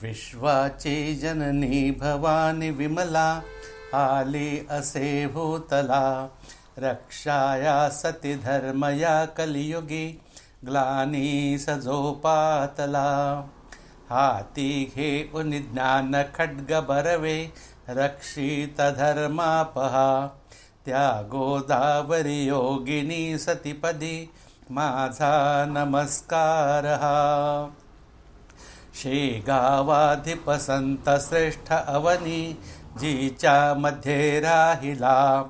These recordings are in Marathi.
विश्वाची जननी भवानी विमला, आली असे भूतला. रक्षाया सती धर्मया कलियुगी, ग्लानी सजोपातला. हाती घेऊन ज्ञान खड्ग बरवे, रक्षित धर्मापहा. त्या गोदावरी योगिनी सतीपदी, माझा नमस्कार हा. शेगावाधिप संत श्रेष्ठ अवनी, जीच्या मध्ये राहिला.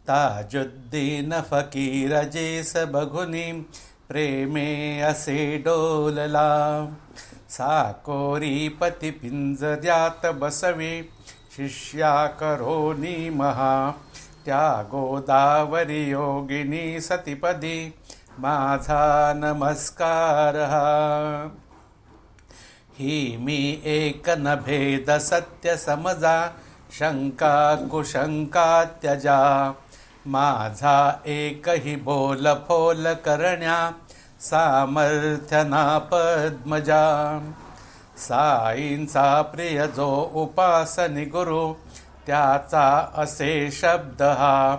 ताजुद्दीन फकीर जेस बघुनी, प्रेमे असे डोलला. साकोरी पती पिंजऱ्यात बसवे, शिष्या करोनी महा. त्या गोदावरी योगिनी सतीपदी, माझा नमस्कार हा. ही मी एक न भेद सत्य समजा, शंका कुशंका त्यजा. माझा एकही बोल फोल करण्या, सामर्थ्य ना पद्मजा. साईंचा प्रिय जो उपासनी गुरु, त्याचा असे शब्द हा.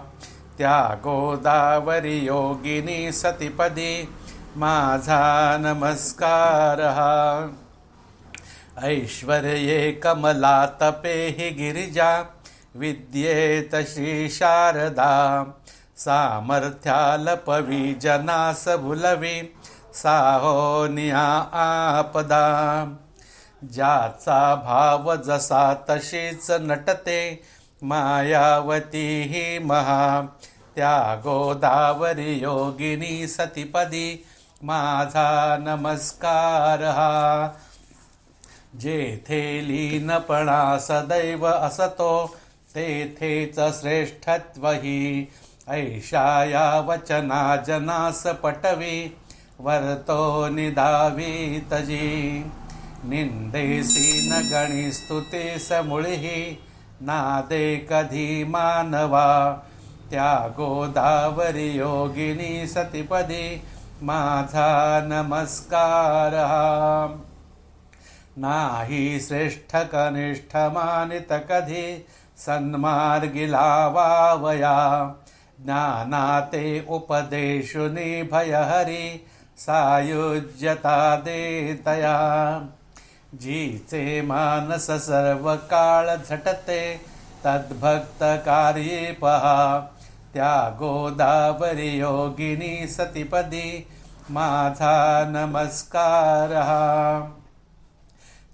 त्या गोदावरी योगिनी सतीपदी, माझा नमस्कार हा. ऐश्वर्ये कमला तपेहि गिरिजा, विद्येत श्री शारदा. सामर्थ्यालपवी जनास भुलवी, साहोनिया आपदा. ज्याचा भाव जसा तशीच नटते, मायावती ही महा. त्या गोदावरी योगिनी सतीपदी, माझा नमस्कार हा. जेथे लीनपणा सदैव असतो, तेथेच श्रेष्ठत्वही. ऐशा या वचना जनास पटवी, वर्तो निधावी तजी. निंदेसी न गणी स्तुतीस मुळीही, नादे कधी मानवा. त्या गोदावरी योगिनी सतीपदी, माझा नमस्कार हा. नाही श्रेष्ठ कनिष्ठ मानित कधी, सन्मार्गी लावावया. ज्ञानाते उपदेशुनी भयहरी, सायुज्यता देतया. जीचे मानस सर्व काळ झटते, तद्भक्त कार्ये पहा. त्या गोदावरी योगिनी सतीपदी, माझा नमस्कार हा.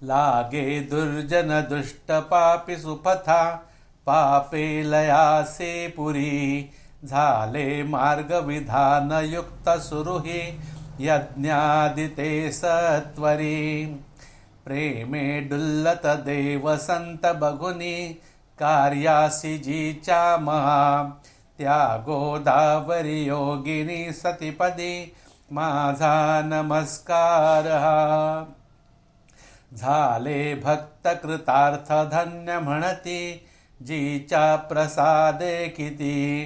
लागे दुर्जन दुष्ट पापी सुपथा, पापे लयासे पुरी. झाले मार्ग विधान युक्त सुरुही, यज्ञादिते सत्वरी. प्रेमे डुल्लत देव संत बघुनी, कार्यासी जीच्या महा. त्या गोदावरी योगिनी सतीपदी, माझा नमस्कार हा. झाले भक्त कृतार्थ धन्य म्हणती, जीच्या प्रसादे किती.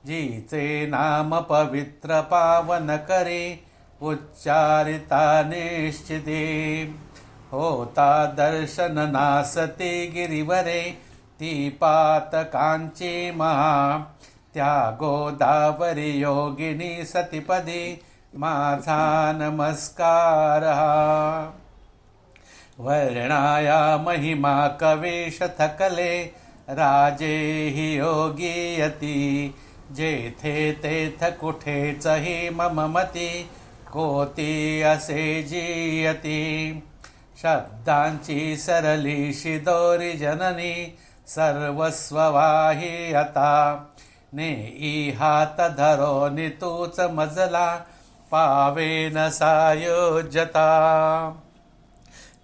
जीचे नाम पवित्र पावन करी, उच्चारिता निश्चिती. होता दर्शन नासती गिरिवरे, ती पातकांची महा. त्या गोदावरी योगिनी सतीपदी, माझा नमस्कार हा. वर्णाया महिमा कवेश थकले, राजे हि योगीयती. जेथे तेथ कुठेच हि मम मती, कोती असे जीयती. शब्दांची सरली शिदोरी जननी, सर्वस्ववाही आता. नेई हात धरो नितूच मजला, पावेन सायुज्यता.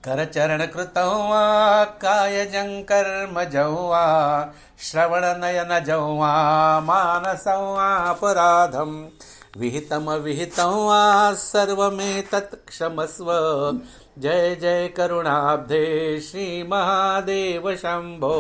करचरण कृतौवा, कायजं कर्म जौवा. श्रवण नयन जौवा, मानसौवा अपराधम. विहितम विहितौवा, सर्वमेतत् क्षमस्व. जय जय करुणाब्धे श्री महादेव शंभो.